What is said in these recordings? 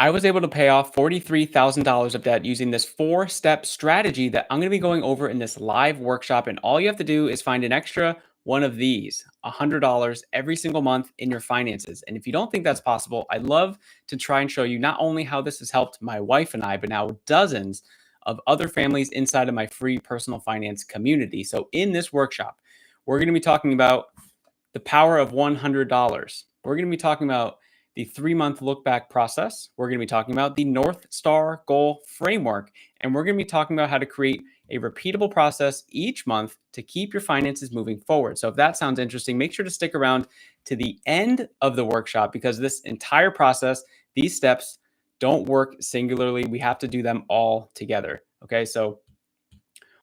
I was able to pay off $43,000 of debt using this four-step strategy that I'm going to be going over in this live workshop. And all you have to do is find an extra one of these, $100 every single month in your finances. And if you don't think that's possible, I'd love to try and show you not only how this has helped my wife and I, but now dozens of other families inside of my free personal finance community. So in this workshop, we're going to be talking about the power of $100. We're going to be talking about the 3-month look back process. We're going to be talking about the North Star goal framework. And we're going to be talking about how to create a repeatable process each month to keep your finances moving forward. So if that sounds interesting, make sure to stick around to the end of the workshop because this entire process, these steps don't work singularly. We have to do them all together. Okay. So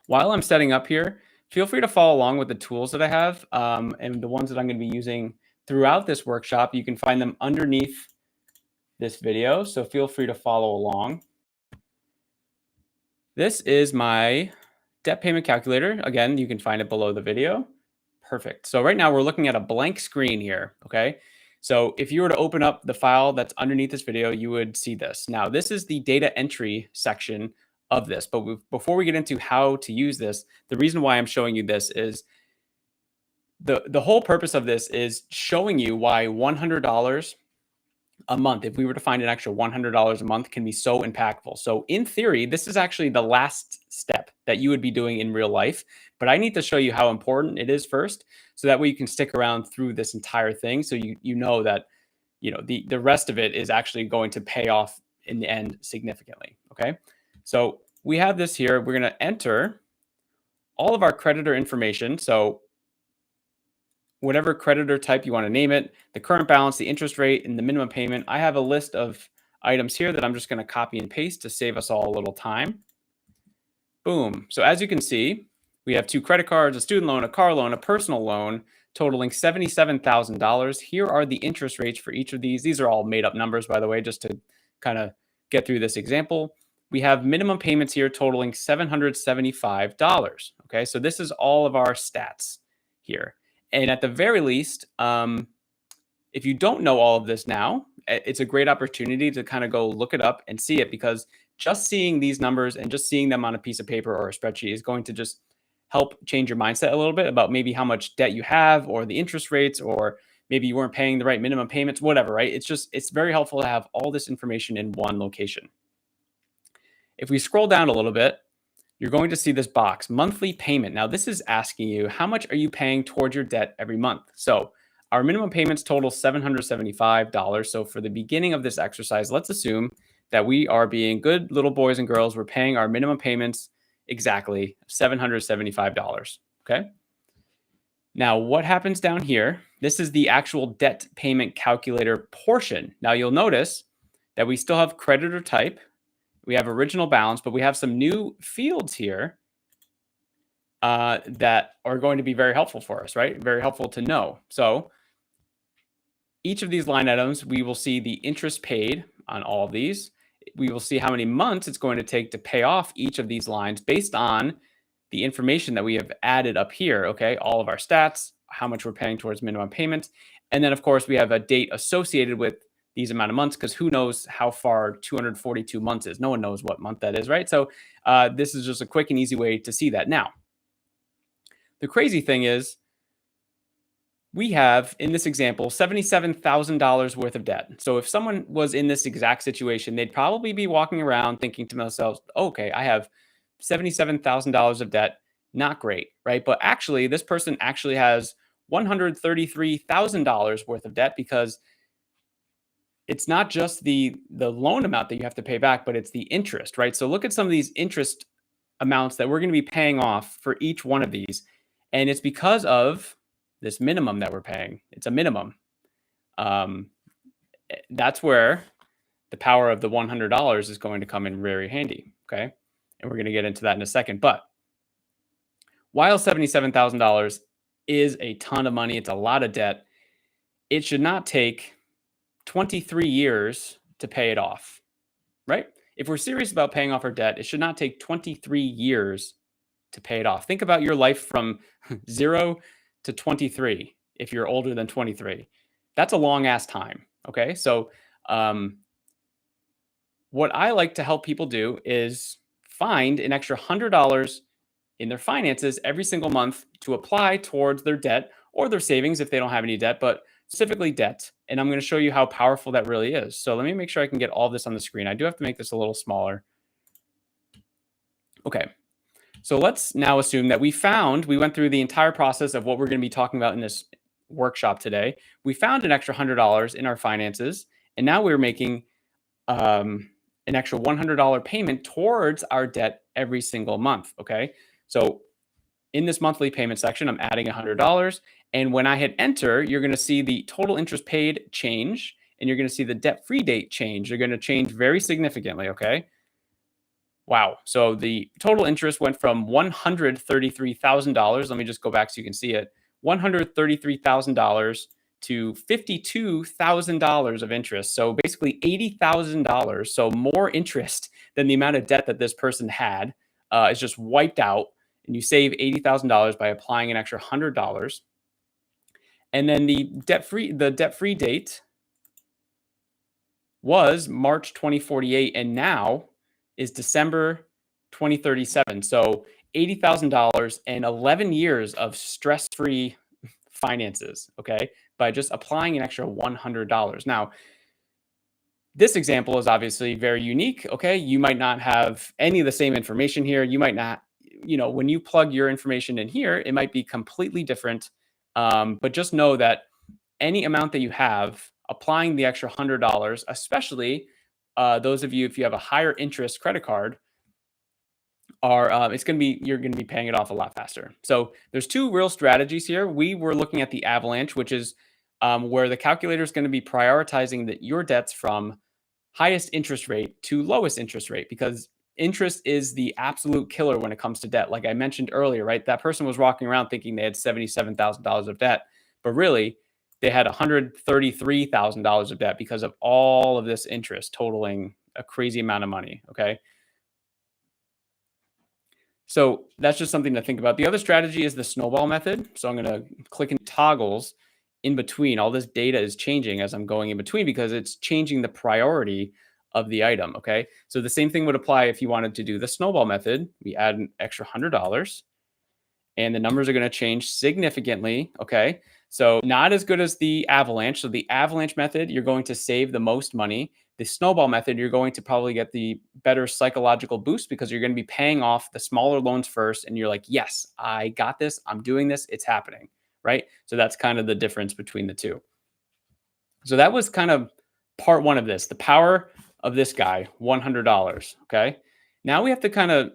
while I'm setting up here, feel free to follow along with the tools that I have and the ones that I'm going to be using throughout this workshop. You can find them underneath this video, so feel free to follow along. This is my debt payment calculator. Again, you can find it below the video. Perfect. So right now we're looking at a blank screen here, okay? So if you were to open up the file that's underneath this video, you would see this. Now, this is the data entry section of this, but before we get into how to use this, the reason why I'm showing you this is the whole purpose of this is showing you why $100 a month, if we were to find an extra $100 a month, can be so impactful. So in theory, this is actually the last step that you would be doing in real life, but I need to show you how important it is first, so that way you can stick around through this entire thing. So you know that the rest of it is actually going to pay off in the end significantly. Okay, so we have this here. We're going to enter all of our creditor information. So whatever creditor type you want to name it, the current balance, the interest rate, and the minimum payment. I have a list of items here that I'm just going to copy and paste to save us all a little time. Boom. So as you can see, we have 2 credit cards, a student loan, a car loan, a personal loan, totaling $77,000. Here are the interest rates for each of these. These are all made up numbers, by the way, just to kind of get through this example. We have minimum payments here totaling $775. Okay, so this is all of our stats here. And at the very least, if you don't know all of this now, it's a great opportunity to kind of go look it up and see it, because just seeing these numbers and just seeing them on a piece of paper or a spreadsheet is going to just help change your mindset a little bit about maybe how much debt you have or the interest rates, or maybe you weren't paying the right minimum payments, whatever, right? It's very helpful to have all this information in one location. If we scroll down a little bit, you're going to see this box, monthly payment. Now, this is asking you, how much are you paying towards your debt every month? So our minimum payments total $775. So for the beginning of this exercise, let's assume that we are being good little boys and girls. We're paying our minimum payments exactly $775. Okay. Now, what happens down here? This is the actual debt payment calculator portion. Now, you'll notice that we still have creditor type. We have original balance, but we have some new fields here that are going to be very helpful for us, right? Very helpful to know. So each of these line items, we will see the interest paid on all of these. We will see how many months it's going to take to pay off each of these lines based on the information that we have added up here, okay? All of our stats, how much we're paying towards minimum payments. And then, of course, we have a date associated with these amount of months, because who knows how far 242 months is? No one knows what month that is, right? So this is just a quick and easy way to see that. Now, the crazy thing is, we have, in this example, $77,000 worth of debt. So if someone was in this exact situation, they'd probably be walking around thinking to themselves, okay, I have $77,000 of debt. Not great, right? But actually, this person actually has $133,000 worth of debt, because it's not just the loan amount that you have to pay back, but it's the interest, right? So look at some of these interest amounts that we're going to be paying off for each one of these. And it's because of this minimum that we're paying. It's a minimum. That's where the power of the $100 is going to come in very handy, okay? And we're going to get into that in a second. But while $77,000 is a ton of money, it's a lot of debt, it should not take 23 years to pay it off, right? If we're serious about paying off our debt, it should not take 23 years to pay it off. Think about your life from 0 to 23 if you're older than 23. That's a long ass time, okay? So what I like to help people do is find an extra $100 in their finances every single month to apply towards their debt or their savings if they don't have any debt, but specifically debt. And I'm going to show you how powerful that really is. So let me make sure I can get all this on the screen. I do have to make this a little smaller. Okay. So let's now assume that we went through the entire process of what we're going to be talking about in this workshop today. We found an extra $100 in our finances, and now we're making an extra $100 payment towards our debt every single month. Okay. So in this monthly payment section, I'm adding $100. And when I hit enter, you're going to see the total interest paid change, and you're going to see the debt-free date change. They're going to change very significantly. Okay. Wow. So the total interest went from $133,000. Let me just go back so you can see it. $133,000 to $52,000 of interest. So basically $80,000. So more interest than the amount of debt that this person had is just wiped out. And you save $80,000 by applying an extra $100. And then the debt-free date was March 2048, and now is December 2037. So $80,000 and 11 years of stress-free finances, okay, by just applying an extra $100. Now, this example is obviously very unique, okay? You might not have any of the same information here. You might not, when you plug your information in here, it might be completely different. But just know that any amount that you have, applying the extra $100, especially those of you, if you have a higher interest credit card, you're going to be paying it off a lot faster. So there's two real strategies here. We were looking at the avalanche, which is where the calculator is going to be prioritizing your debts from highest interest rate to lowest interest rate, because interest is the absolute killer when it comes to debt. Like I mentioned earlier, right? That person was walking around thinking they had $77,000 of debt, but really they had $133,000 of debt because of all of this interest totaling a crazy amount of money. Okay. So that's just something to think about. The other strategy is the snowball method. So I'm going to click in toggles in between. All this data is changing as I'm going in between because it's changing the priority of the item. Okay. So the same thing would apply if you wanted to do the snowball method. We add an extra $100 and the numbers are going to change significantly. Okay. So not as good as the avalanche. So the avalanche method, you're going to save the most money. The snowball method, you're going to probably get the better psychological boost because you're going to be paying off the smaller loans first. And you're like, yes, I got this. I'm doing this. It's happening. Right. So that's kind of the difference between the two. So that was kind of part one of this, the power of this guy, $100. Okay. Now we have to kind of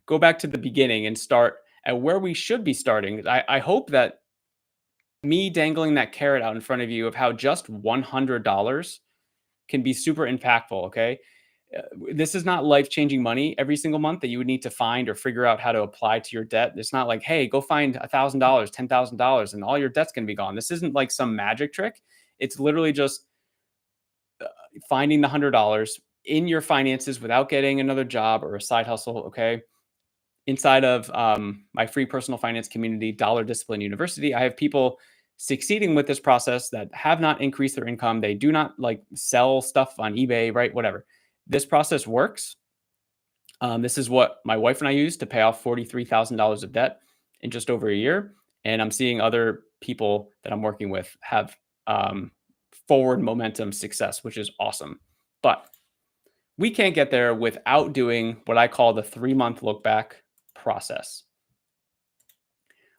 go back to the beginning and start at where we should be starting. I hope that me dangling that carrot out in front of you of how just $100 can be super impactful. Okay. This is not life-changing money every single month that you would need to find or figure out how to apply to your debt. It's not like, hey, go find $1,000, $10,000 and all your debt's going to be gone. This isn't like some magic trick. It's literally just finding the $100 in your finances without getting another job or a side hustle. Okay. Inside of my free personal finance community, Dollar Discipline University, I have people succeeding with this process that have not increased their income. They do not like sell stuff on eBay, right? Whatever. This process works. This is what my wife and I use to pay off $43,000 of debt in just over a year. And I'm seeing other people that I'm working with have forward momentum success, which is awesome. But we can't get there without doing what I call the 3-month look back process.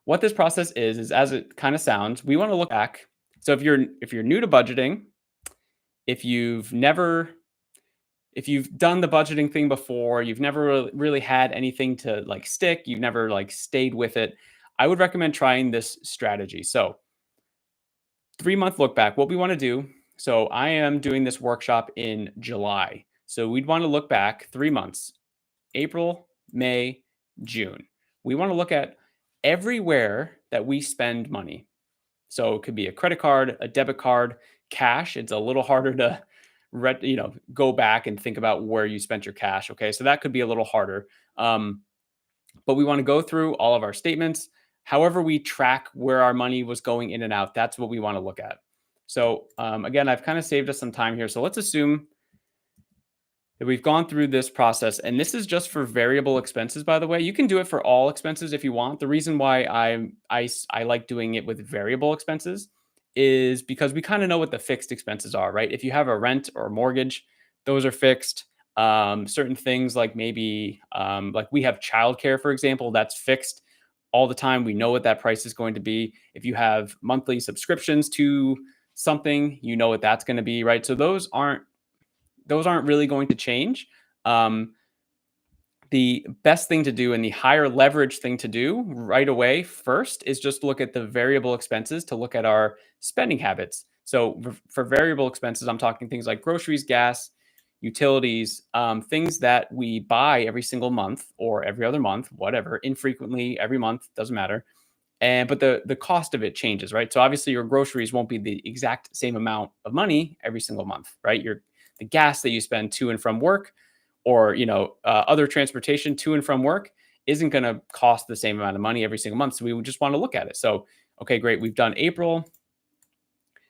What this process is as it kind of sounds, we want to look back. So if you're new to budgeting, if you've done the budgeting thing before, you've never really had anything to like stick, you've never like stayed with it, I would recommend trying this strategy. So 3-month look back, what we want to do. So I am doing this workshop in July. So we'd want to look back 3 months, April, May, June. We want to look at everywhere that we spend money. So it could be a credit card, a debit card, cash. It's a little harder to go back and think about where you spent your cash. Okay. So that could be a little harder. But we want to go through all of our statements. However, we track where our money was going in and out. That's what we want to look at. So again, I've kind of saved us some time here. So let's assume that we've gone through this process, and this is just for variable expenses, by the way. You can do it for all expenses if you want. The reason why I like doing it with variable expenses is because we kind of know what the fixed expenses are, right? If you have a rent or a mortgage, those are fixed. Certain things like maybe like we have childcare, for example, that's fixed all the time. We know what that price is going to be. If you have monthly subscriptions to something, you know what that's going to be, right? So those aren't really going to change. Um, the best thing to do and the higher leverage thing to do right away first is just look at the variable expenses to look at our spending habits. So for variable expenses, I'm talking things like groceries, gas, utilities, things that we buy every single month or every other month, whatever, infrequently, every month, doesn't matter. And but the cost of it changes, right? So obviously your groceries won't be the exact same amount of money every single month, right? The gas that you spend to and from work, or other transportation to and from work, isn't going to cost the same amount of money every single month. So we would just want to look at it. So okay, great, we've done April.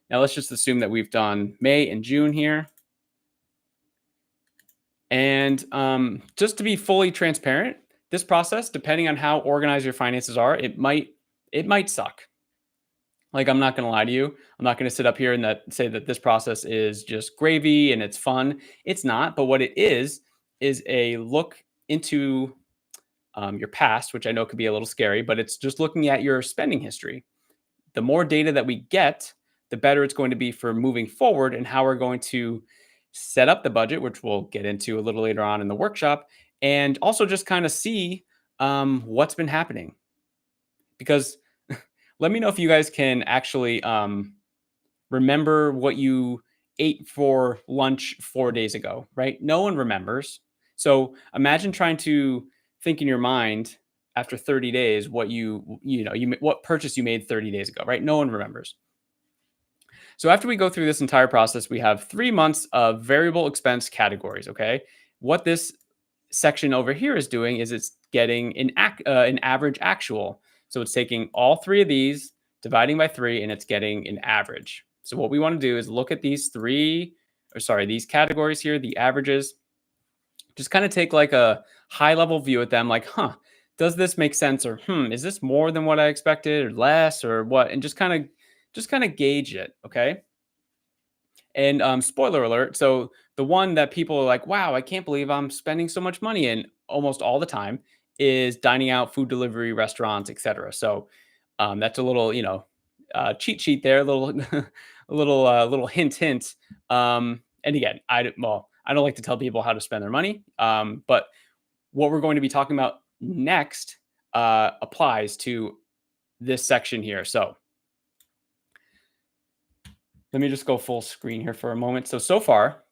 Now let's just assume that we've done May and June here. And just to be fully transparent, this process, depending on how organized your finances are, it might suck. Like, I'm not going to lie to you. I'm not going to sit up here and say that this process is just gravy and it's fun. It's not. But what it is a look into your past, which I know could be a little scary, but it's just looking at your spending history. The more data that we get, the better it's going to be for moving forward and how we're going to set up the budget, which we'll get into a little later on in the workshop, and also just kind of see what's been happening. Because let me know if you guys can actually remember what you ate for lunch 4 days ago, right? No one remembers. So imagine trying to think in your mind after 30 days what what purchase you made 30 days ago, right? No one remembers. So after we go through this entire process, we have 3 months of variable expense categories, okay? What this section over here is doing is it's getting an average actual. So it's taking all 3 of these, dividing by 3, and it's getting an average. So what we want to do is look at these these categories here, the averages, just kind of take like a high level view at them, like, does this make sense? Or, is this more than what I expected or less or what? And just kind of gauge it. Okay. And spoiler alert. So the one that people are like, wow, I can't believe I'm spending so much money in almost all the time is dining out, food delivery, restaurants, etc. So that's a little, cheat sheet there, a little, little hint. And again, I don't like to tell people how to spend their money, but what we're going to be talking about next applies to this section here. So let me just go full screen here for a moment. So far,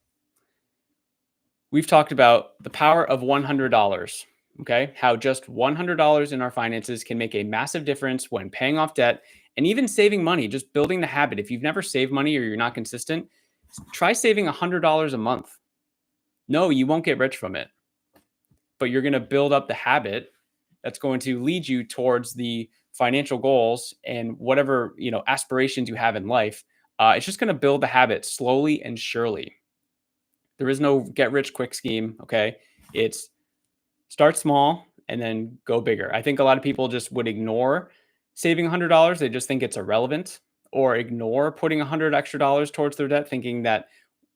we've talked about the power of $100. Okay, how just $100 in our finances can make a massive difference when paying off debt and even saving money, just building the habit. If you've never saved money or you're not consistent, try saving $100 a month. No, you won't get rich from it, but you're going to build up the habit that's going to lead you towards the financial goals and whatever aspirations you have in life. It's just going to build the habit slowly and surely. There is no get rich quick scheme. Okay, it's start small and then go bigger. I think a lot of people just would ignore saving $100. They just think it's irrelevant, or ignore putting $100 extra towards their debt, thinking that,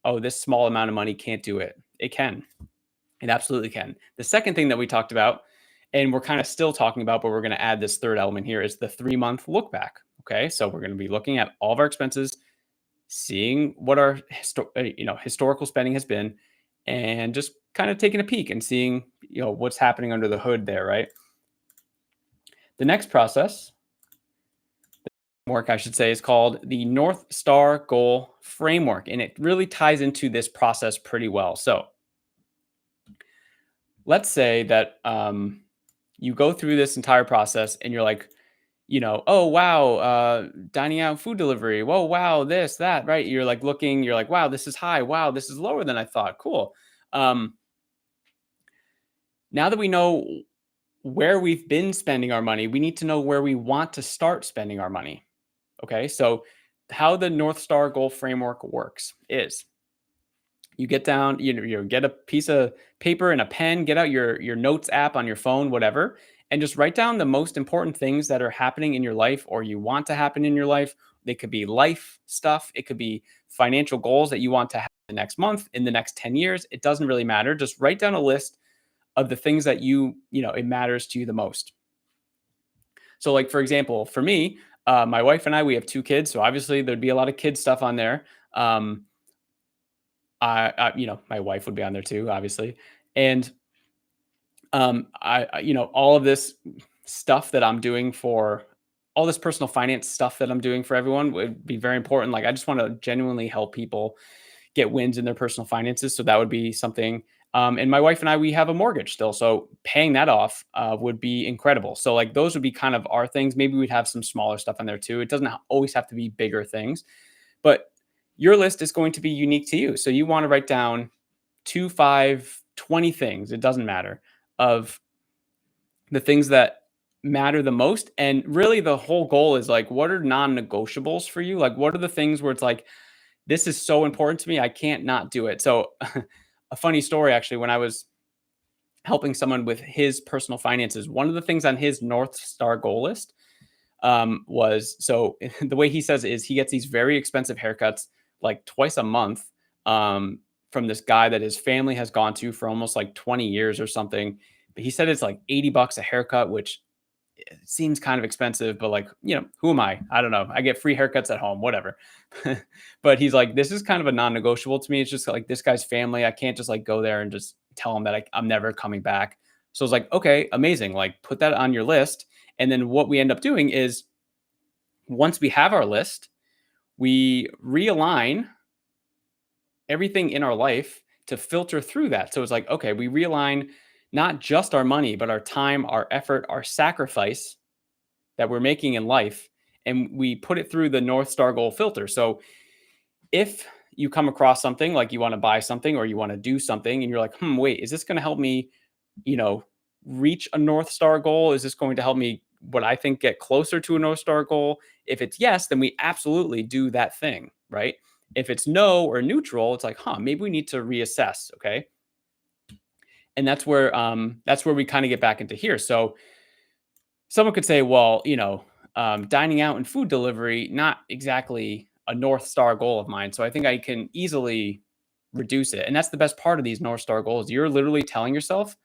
oh, this small amount of money can't do it. It can. It absolutely can. The second thing that we talked about, and we're kind of still talking about, but we're going to add this third element here, is the 3-month look back. Okay, so we're going to be looking at all of our expenses, seeing what our historical spending has been, and just kind of taking a peek and seeing what's happening under the hood there, right? The next process, I should say, is called the North Star Goal Framework, and it really ties into this process pretty well. So let's say that you go through this entire process and you're like, oh, wow, dining out, food delivery. Whoa, wow, this, that, right? You're like looking, you're like, wow, this is high. Wow, this is lower than I thought. Cool. Now that we know where we've been spending our money, we need to know where we want to start spending our money. Okay, so how the North Star Goal Framework works is You get down, you get a piece of paper and a pen, get out your notes app on your phone, whatever, and just write down the most important things that are happening in your life or you want to happen in your life. They could be life stuff, it could be financial goals that you want to have the next month, in the next 10 years. It doesn't really matter. Just write down a list of the things that it matters to you the most. So, like for example, for me, my wife and I, we have 2 kids, so obviously there'd be a lot of kid stuff on there. My wife would be on there too, obviously. And all of this stuff that I'm doing for all this personal finance stuff that I'm doing for everyone would be very important. Like, I just want to genuinely help people get wins in their personal finances. So that would be something. And my wife and I, we have a mortgage still. So paying that off would be incredible. So, like, those would be kind of our things. Maybe we'd have some smaller stuff on there too. It doesn't always have to be bigger things, but your list is going to be unique to you. So you want to write down 2, 5, 20 things, it doesn't matter, of the things that matter the most. And really the whole goal is like, what are non-negotiables for you? Like, what are the things where it's like, this is so important to me, I can't not do it. So a funny story, actually, when I was helping someone with his personal finances, one of the things on his North Star goal list was, so the way he says it is he gets these very expensive haircuts like twice a month, from this guy that his family has gone to for almost like 20 years or something. But he said it's like $80 a haircut, which seems kind of expensive, but like, who am I? I don't know. I get free haircuts at home, whatever. But he's like, this is kind of a non-negotiable to me. It's just like this guy's family. I can't just like go there and just tell him that I'm never coming back. So I was like, okay, amazing. Like, put that on your list. And then what we end up doing is, once we have our list, we realign everything in our life to filter through that. So it's like, okay, we realign not just our money, but our time, our effort, our sacrifice that we're making in life, and we put it through the North Star goal filter. So if you come across something like you want to buy something or you want to do something and you're like, wait, is this going to help me, you know, reach a North Star goal? Is this going to help me, what I think, get closer to a North Star goal? If it's yes, then we absolutely do that thing, right? If it's no or neutral, it's like, maybe we need to reassess. Okay. And that's where we kind of get back into here. So someone could say, well, dining out and food delivery, not exactly a North Star goal of mine. So I think I can easily reduce it. And that's the best part of these North Star goals. You're literally telling yourself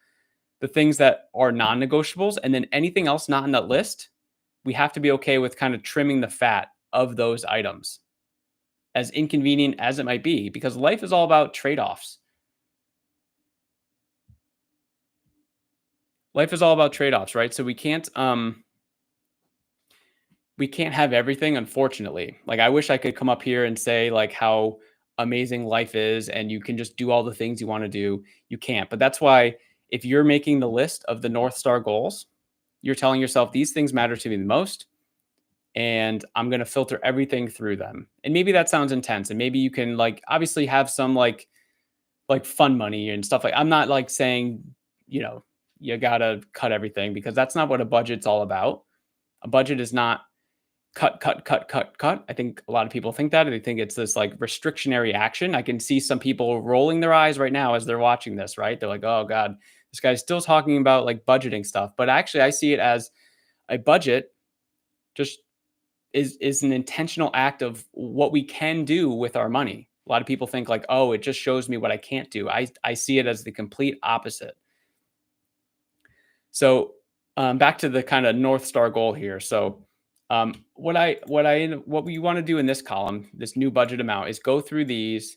the things that are non-negotiables, and then anything else not in that list, we have to be okay with kind of trimming the fat of those items, as inconvenient as it might be, because life is all about trade-offs. Life is all about trade-offs, right? So we can't have everything, unfortunately. Like, I wish I could come up here and say like how amazing life is and you can just do all the things you want to do. You can't. But that's why, if you're making the list of the North Star goals, you're telling yourself these things matter to me the most, and I'm going to filter everything through them. And maybe that sounds intense, and maybe you can like obviously have some like fun money and stuff. Like, I'm not like saying, you know, you got to cut everything, because that's not what a budget's all about. A budget is not cut, cut, cut, cut, cut. I think a lot of people think that. They think it's this like restrictionary action. I can see some people rolling their eyes right now as they're watching this, right? They're like, oh God, this guy's still talking about like budgeting stuff. But actually, I see it as a budget just is an intentional act of what we can do with our money. A lot of people think like, oh, it just shows me what I can't do. I see it as the complete opposite. So back to the kind of North Star goal here. So what we want to do in this column, this new budget amount, is go through these,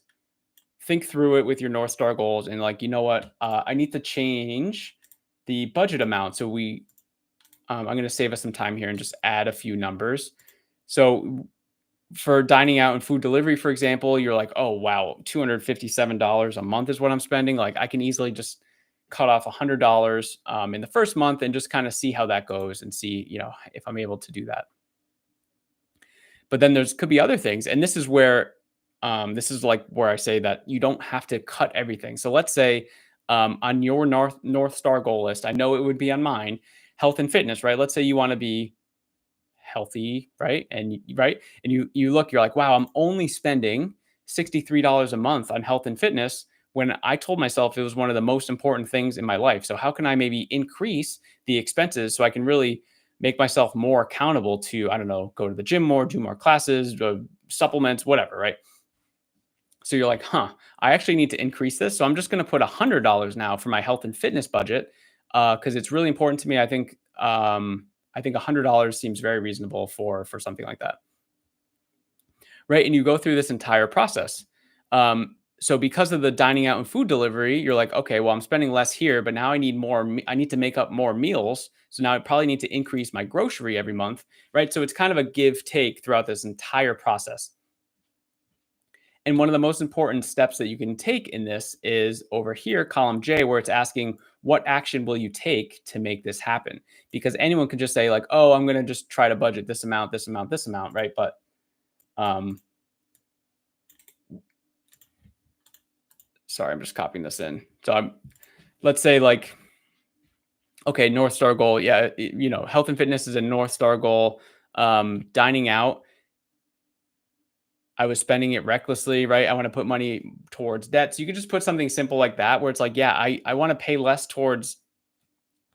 think through it with your North Star goals, and like, you know what, I need to change the budget amount. So I'm going to save us some time here and just add a few numbers. So for dining out and food delivery, for example, you're like, oh wow, $257 a month is what I'm spending. Like, I can easily just cut off $100 in the first month and just kind of see how that goes and see, if I'm able to do that. But then could be other things. And this is where, this is like where I say that you don't have to cut everything. So let's say on your North Star goal list, I know it would be on mine, health and fitness, right? Let's say you want to be healthy, right? And right. And you look, you're like, wow, I'm only spending $63 a month on health and fitness when I told myself it was one of the most important things in my life. So how can I maybe increase the expenses so I can really make myself more accountable to, I don't know, go to the gym more, do more classes, supplements, whatever, right? So you're like, huh, I actually need to increase this. So I'm just going to put $100 now for my health and fitness budget because it's really important to me. I think $100 seems very reasonable for something like that, right? And you go through this entire process. So because of the dining out and food delivery, you're like, okay, well, I'm spending less here, but now I need more. I need to make up more meals. So now I probably need to increase my grocery every month, right? So it's kind of a give take throughout this entire process. And one of the most important steps that you can take in this is over here, column J, where it's asking, what action will you take to make this happen? Because anyone could just say, like, oh, I'm going to just try to budget this amount, this amount, this amount, right? But um, sorry, I'm just copying this in. So let's say, like, okay, North Star goal. Yeah, health and fitness is a North Star goal. Dining out, I was spending it recklessly, right? I want to put money towards debt. So you could just put something simple like that, where it's like, yeah, I want to pay less towards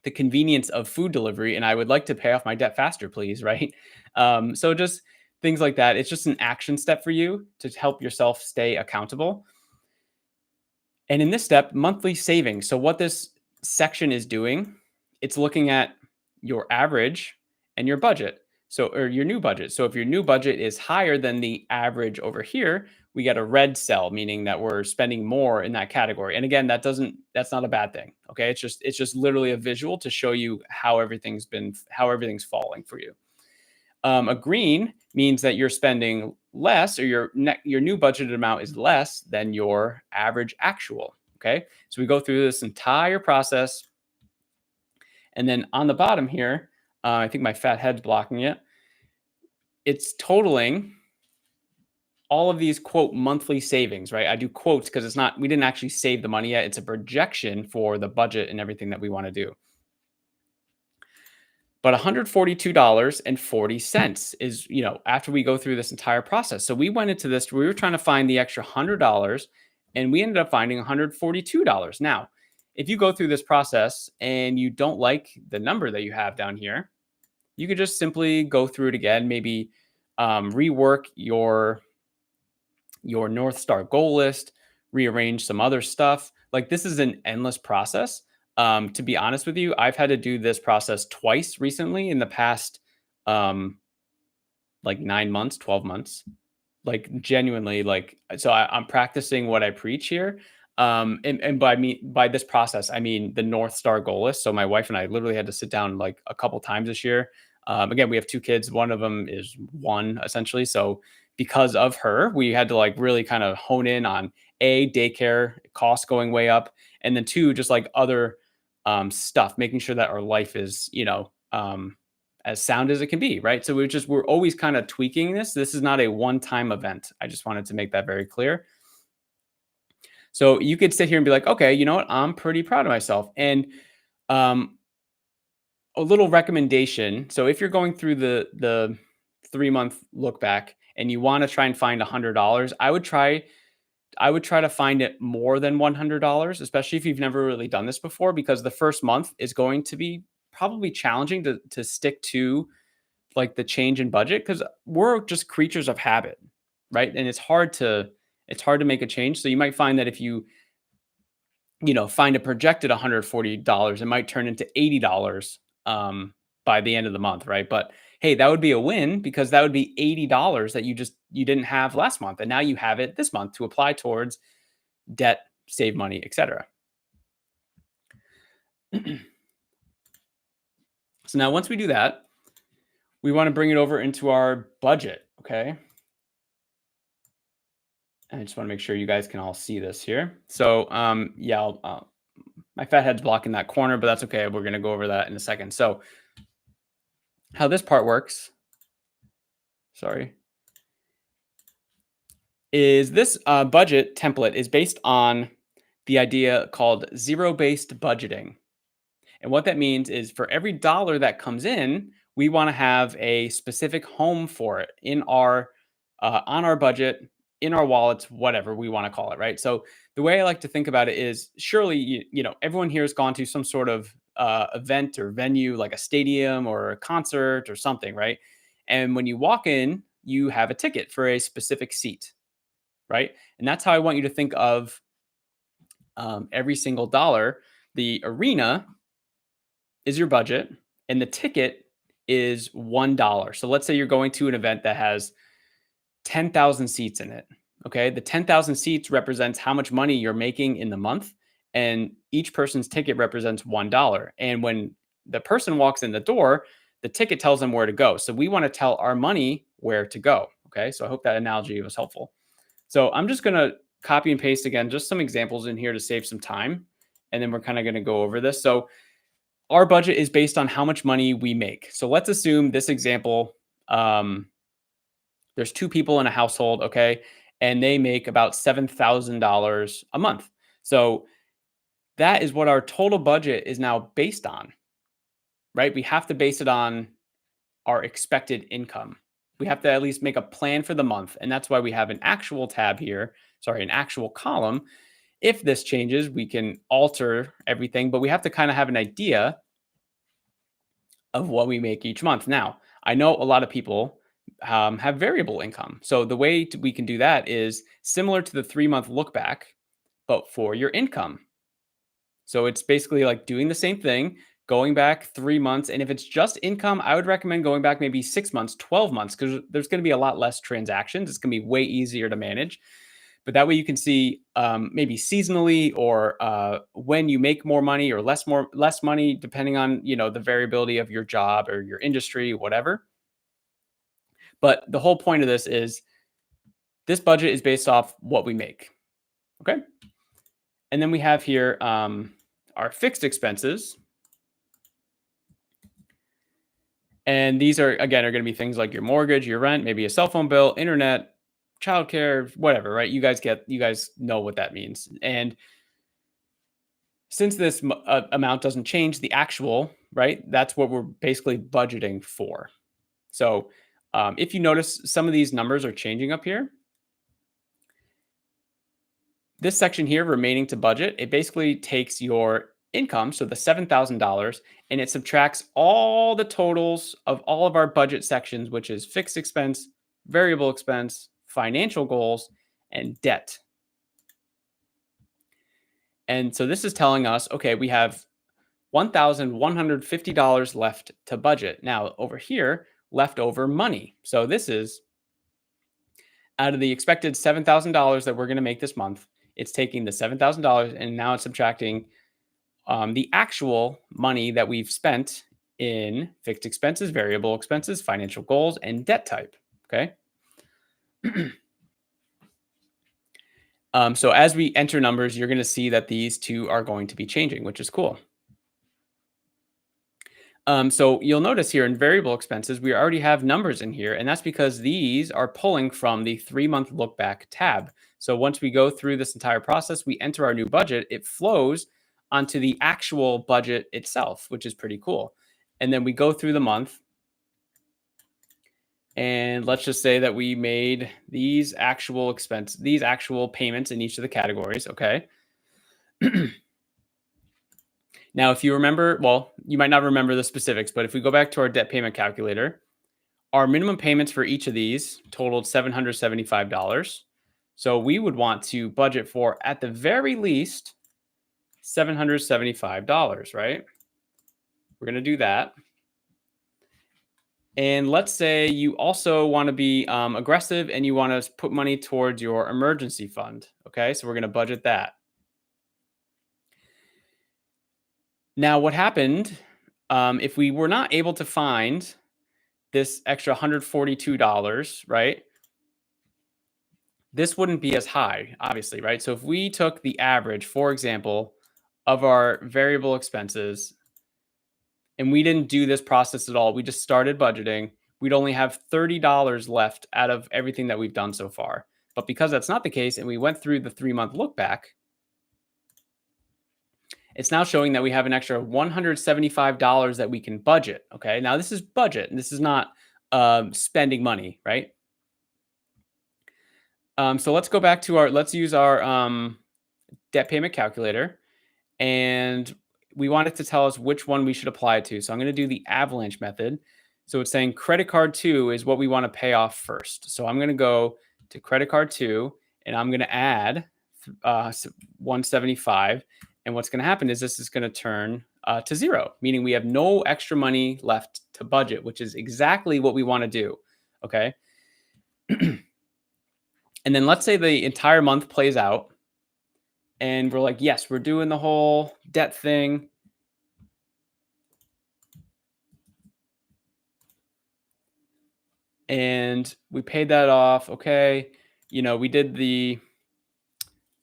the convenience of food delivery, and I would like to pay off my debt faster, please, right? So just things like that. It's just an action step for you to help yourself stay accountable. And in this step, monthly savings. So what this section is doing, it's looking at your average and your budget. So, or your new budget. So if your new budget is higher than the average over here, we get a red cell, meaning that we're spending more in that category. And again, that's not a bad thing. Okay. It's just literally a visual to show you how everything's falling for you. A green means that you're spending less, or your new budgeted amount is less than your average actual. Okay, so we go through this entire process, and then on the bottom here, I think my fat head's blocking it. It's totaling all of these quote monthly savings, right? I do quotes because we didn't actually save the money yet. It's a projection for the budget and everything that we want to do. But $142.40 is, after we go through this entire process. So we went into this, we were trying to find the extra $100 and we ended up finding $142. Now, if you go through this process and you don't like the number that you have down here, you could just simply go through it again, maybe rework your North Star goal list, rearrange some other stuff. Like, this is an endless process. To be honest with you, I've had to do this process twice recently in the past, like 9 months, 12 months. Like, genuinely, like, so I'm practicing what I preach here. And by this process, I mean the North Star goal list. So my wife and I literally had to sit down like a couple times this year. Again, we have two kids. One of them is one, essentially. So because of her, we had to like really kind of hone in on daycare costs going way up, and then two, just like other stuff, making sure that our life is, as sound as it can be, right? So we're always kind of tweaking this. This is not a one-time event. I just wanted to make that very clear. So you could sit here and be like, okay, you know what? I'm pretty proud of myself. And a little recommendation. So if you're going through the 3-month look back and you want to try and find $100, I would try to find it more than $100, especially if you've never really done this before, because the first month is going to be probably challenging to stick to like the change in budget, because we're just creatures of habit, right? And it's hard to make a change. So you might find that if you find a projected $140, it might turn into $80 by the end of the month, right? But hey, that would be a win, because that would be $80 that you didn't have last month, and now you have it this month to apply towards debt, save money, etc. So now once we do that, we want to bring it over into our budget, okay? I just want to make sure you guys can all see this here. So yeah, my fat head's blocking that corner, but that's okay. We're going to go over that in a second. So how this part works, sorry, is this budget template is based on the idea called zero-based budgeting. And what that means is for every dollar that comes in, we want to have a specific home for it in our on our budget in our wallets, whatever we want to call it, right? So the way I like to think about it is surely, everyone here has gone to some sort of event or venue, like a stadium or a concert or something, right? And when you walk in, you have a ticket for a specific seat, right? And that's how I want you to think of every single dollar. The arena is your budget, and the ticket is $1. So let's say you're going to an event that has 10,000 seats in it. Okay. The 10,000 seats represents how much money you're making in the month. And each person's ticket represents $1. And when the person walks in the door, the ticket tells them where to go. So we want to tell our money where to go. Okay. So I hope that analogy was helpful. So I'm just going to copy and paste again, just some examples in here to save some time. And then we're kind of going to go over this. So our budget is based on how much money we make. So let's assume this example, there's two people in a household, okay, and they make about $7,000 a month. So that is what our total budget is now based on, right? We have to base it on our expected income. We have to at least make a plan for the month. And that's why we have an actual tab here, an actual column. If this changes, we can alter everything, but we have to kind of have an idea of what we make each month. Now, I know a lot of people have variable income. So the way we can do that is similar to the 3-month look back, but for your income. So it's basically like doing the same thing, going back 3 months. And if it's just income, I would recommend going back maybe 6 months, 12 months, because there's going to be a lot less transactions. It's going to be way easier to manage. But that way you can see maybe seasonally or when you make more money or less money, depending on the variability of your job or your industry, whatever. But the whole point of this is this budget is based off what we make. Okay. And then we have here our fixed expenses. And these are going to be things like your mortgage, your rent, maybe a cell phone bill, internet, childcare, whatever, right? You guys know what that means. And since this amount doesn't change, the actual, right? That's what we're basically budgeting for. So if you notice, some of these numbers are changing up here. This section here, remaining to budget, it basically takes your income, so the $7,000, and it subtracts all the totals of all of our budget sections, which is fixed expense, variable expense, financial goals, and debt. And so this is telling us, okay, we have $1,150 left to budget. Now over here, leftover money. So this is out of the expected $7,000 that we're going to make this month. It's taking the $7,000 and now it's subtracting the actual money that we've spent in fixed expenses, variable expenses, financial goals, and debt type. Okay. So as we enter numbers, you're going to see that these two are going to be changing, which is cool. So you'll notice here in variable expenses, we already have numbers in here, and that's because these are pulling from the 3-month look back tab. So once we go through this entire process, we enter our new budget, it flows onto the actual budget itself, which is pretty cool. And then we go through the month. And let's just say that we made these actual payments in each of the categories. Okay. Now, if you remember, well, you might not remember the specifics, but if we go back to our debt payment calculator, our minimum payments for each of these totaled $775. So we would want to budget for, at the very least, $775, right? We're going to do that. And let's say you also want to be aggressive and you want to put money towards your emergency fund. Okay, so we're going to budget that. Now, what happened if we were not able to find this extra $142, right? This wouldn't be as high, obviously, right? So if we took the average, for example, of our variable expenses, and we didn't do this process at all, we just started budgeting, we'd only have $30 left out of everything that we've done so far. But because that's not the case, and we went through the 3-month look back, it's now showing that we have an extra $175 that we can budget. Okay. Now this is budget and this is not spending money, right? So let's go back to let's use our debt payment calculator, and we want it to tell us which one we should apply to. So I'm going to do the avalanche method. So it's saying credit card 2 is what we want to pay off first. So I'm going to go to credit card 2 and I'm going to add 175. And what's going to happen is this is going to turn to 0, meaning we have no extra money left to budget, which is exactly what we want to do. Okay. And then let's say the entire month plays out and we're like, yes, we're doing the whole debt thing. And we paid that off. Okay. We did the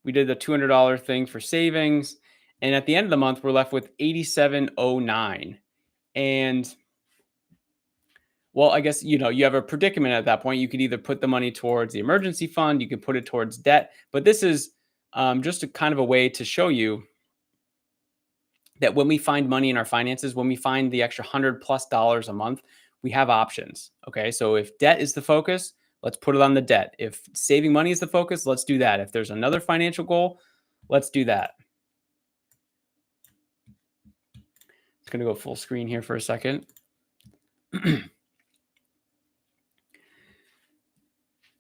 $200 thing for savings. And at the end of the month, we're left with 8709. And well, I guess, you have a predicament at that point. You could either put the money towards the emergency fund, you could put it towards debt. But this is just a kind of a way to show you that when we find money in our finances, when we find the extra $100+ a month, we have options. Okay. So if debt is the focus, let's put it on the debt. If saving money is the focus, let's do that. If there's another financial goal, let's do that. It's going to go full screen here for a second.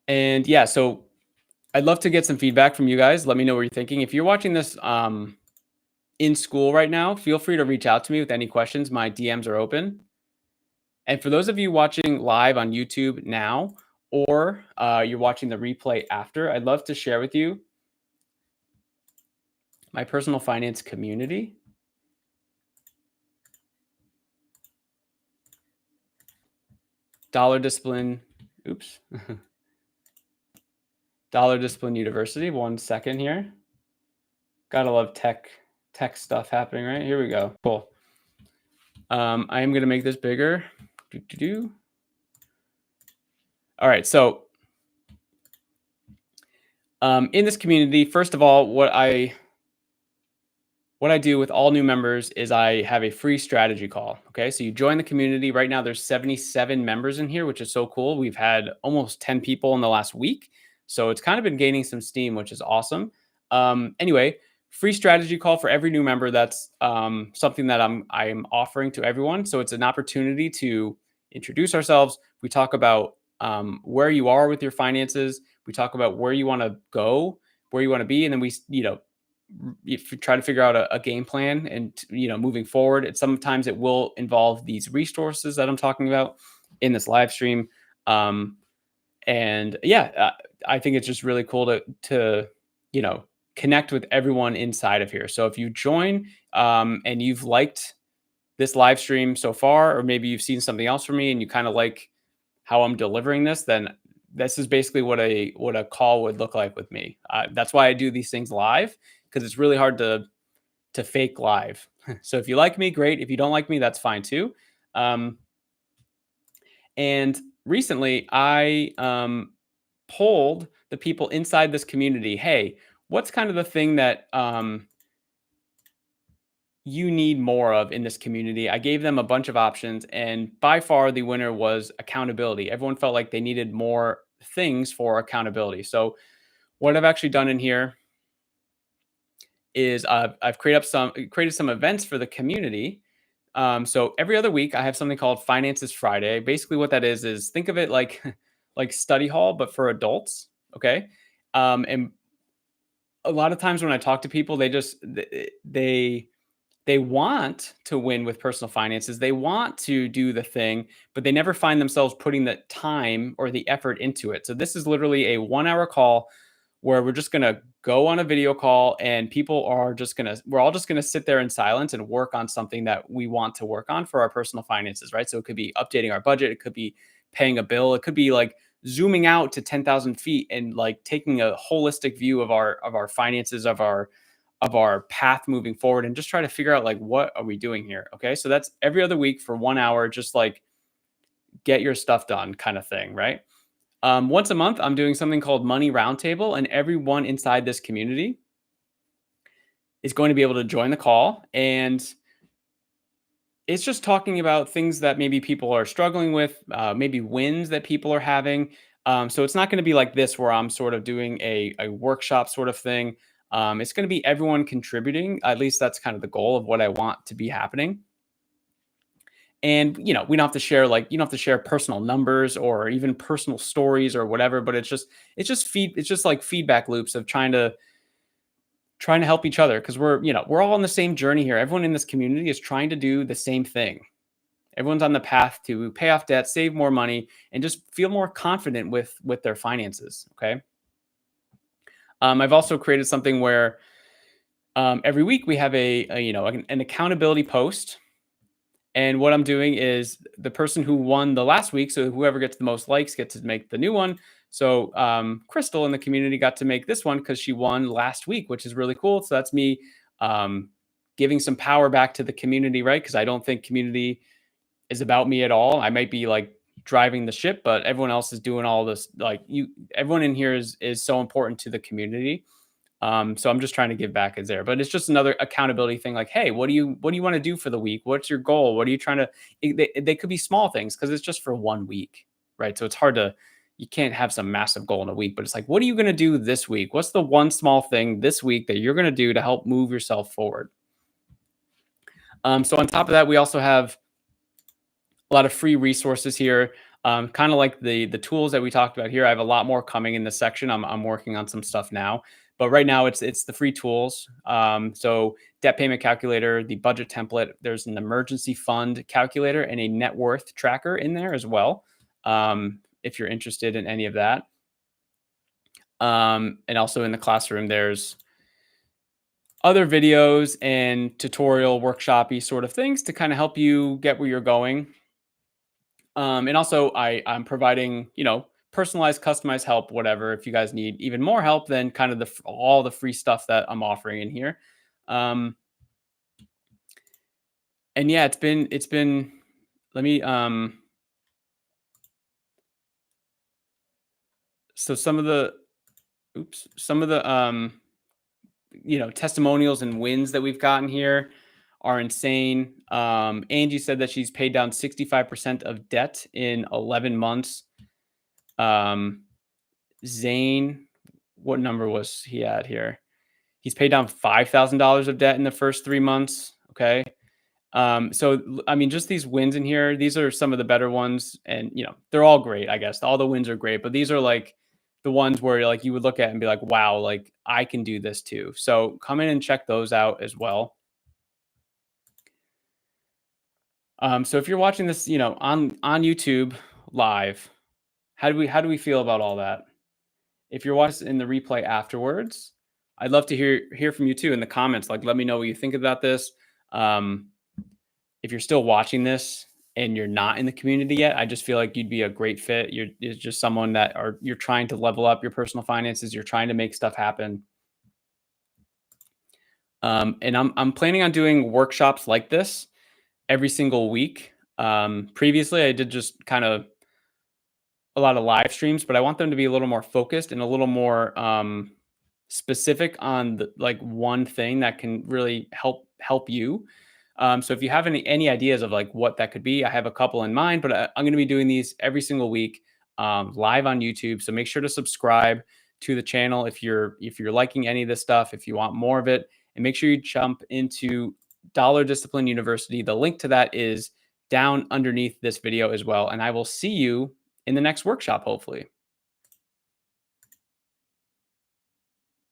And yeah, so I'd love to get some feedback from you guys. Let me know what you're thinking. If you're watching this in school right now, feel free to reach out to me with any questions. My DMs are open. And for those of you watching live on YouTube now, or you're watching the replay after, I'd love to share with you my personal finance community. Dollar Discipline, oops. Dollar Discipline University. 1 second here. Gotta love tech stuff happening, right? Here we go. Cool. I am gonna make this bigger. All right, so in this community, first of all, what I do with all new members is I have a free strategy call. Okay, so you join the community. Right now, there's 77 members in here, which is so cool. We've had almost 10 people in the last week. So it's kind of been gaining some steam, which is awesome. Anyway, free strategy call for every new member. That's something that I'm offering to everyone. So it's an opportunity to introduce ourselves. We talk about where you are with your finances. We talk about where you want to go, where you want to be, and then we, if you try to figure out a game plan and moving forward. Sometimes it will involve these resources that I'm talking about in this live stream. And yeah, I think it's just really cool to connect with everyone inside of here. So if you join and you've liked this live stream so far, or maybe you've seen something else from me and you kind of like how I'm delivering this, then this is basically what a call would look like with me. That's why I do these things live, because it's really hard to fake live. So if you like me, great. If you don't like me, that's fine too. And recently I polled the people inside this community, hey, what's kind of the thing that you need more of in this community? I gave them a bunch of options, and by far the winner was accountability. Everyone felt like they needed more things for accountability. So what I've actually done in here is I've created some events for the community. So every other week I have something called Finances Friday. Basically what that is think of it like study hall, but for adults. Okay. And a lot of times when I talk to people, they want to win with personal finances. They want to do the thing, but they never find themselves putting the time or the effort into it. So this is literally a 1-hour call where we're just going to go on a video call, and we're all just going to sit there in silence and work on something that we want to work on for our personal finances, right? So it could be updating our budget. It could be paying a bill. It could be like zooming out to 10,000 feet and like taking a holistic view of our finances, of our path moving forward, and just try to figure out like, what are we doing here? Okay. So that's every other week for 1 hour, just like get your stuff done kind of thing. Right. Once a month, I'm doing something called Money Roundtable, and everyone inside this community is going to be able to join the call. And it's just talking about things that maybe people are struggling with, maybe wins that people are having. So it's not going to be like this where I'm sort of doing a workshop sort of thing. It's going to be everyone contributing. At least that's kind of the goal of what I want to be happening. And we don't have to share, like, you don't have to share personal numbers or even personal stories or whatever, but it's just like feedback loops of trying to help each other, because we're all on the same journey here. Everyone in this community is trying to do the same thing. Everyone's on the path to pay off debt, save more money, and just feel more confident with their finances. Okay. I've also created something where every week we have an accountability post. And what I'm doing is the person who won the last week, so whoever gets the most likes gets to make the new one. So Crystal in the community got to make this one because she won last week, which is really cool. So that's me giving some power back to the community, right? Because I don't think community is about me at all. I might be like driving the ship, but everyone else is doing all this. Like everyone in here is so important to the community. So I'm just trying to give back as there, but it's just another accountability thing. Like, hey, what do you want to do for the week? What's your goal? What are you trying to? They could be small things because it's just for 1 week, right? So it's hard to. You can't have some massive goal in a week, but it's like, what are you going to do this week? What's the one small thing this week that you're going to do to help move yourself forward? So on top of that, we also have a lot of free resources here. Kind of like the tools that we talked about here. I have a lot more coming in this section. I'm working on some stuff now, but right now it's the free tools. So debt payment calculator, the budget template. There's an emergency fund calculator and a net worth tracker in there as well. If you're interested in any of that. And also in the classroom, there's other videos and tutorial workshop-y sort of things to kind of help you get where you're going. And also I'm providing, personalized, customized help, whatever, if you guys need even more help than kind of all the free stuff that I'm offering in here. And yeah, it's been, let me, so some of the testimonials and wins that we've gotten here are insane. Angie said that she's paid down 65% of debt in 11 months. Zane, what number was he at here? He's paid down $5,000 of debt in the first 3 months. Okay. So, I mean, just these wins in here, these are some of the better ones, and, they're all great. I guess all the wins are great, but these are like the ones where like you would look at and be like, wow, like I can do this too. So come in and check those out as well. So if you're watching this, on YouTube live, how do we feel about all that? If you're watching in the replay afterwards, I'd love to hear from you too in the comments. Like, let me know what you think about this. If you're still watching this and you're not in the community yet, I just feel like you'd be a great fit. You're just someone you're trying to level up your personal finances. You're trying to make stuff happen. And I'm planning on doing workshops like this every single week. Previously, I did just kind of a lot of live streams, but I want them to be a little more focused and a little more specific on like one thing that can really help you. So if you have any ideas of like what that could be, I have a couple in mind, but I'm going to be doing these every single week live on YouTube. So make sure to subscribe to the channel if you're liking any of this stuff, if you want more of it, and make sure you jump into Dollar Discipline University. The link to that is down underneath this video as well. And I will see you in the next workshop, hopefully.